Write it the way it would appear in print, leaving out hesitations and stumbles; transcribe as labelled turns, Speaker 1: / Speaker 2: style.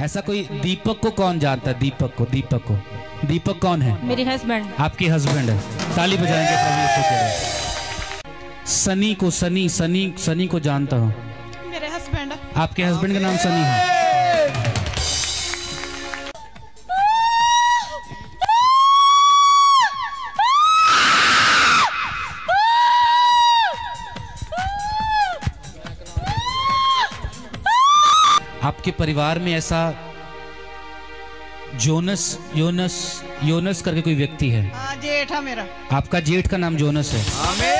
Speaker 1: ऐसा कोई दीपक को कौन जानता है? दीपक को दीपक कौन है?
Speaker 2: मेरे हस्बैंड।
Speaker 1: आपके हस्बैंड है। ताली बजाएंगे प्रभु यीशु के लिए। सनी को जानता हूँ।
Speaker 3: मेरे हस्बैंड।
Speaker 1: आपके हस्बैंड का नाम सनी है। आपके परिवार में ऐसा योनस करके कोई व्यक्ति है?
Speaker 3: जेठ है मेरा।
Speaker 1: आपका जेठ का नाम जोनस है।
Speaker 4: आमीन।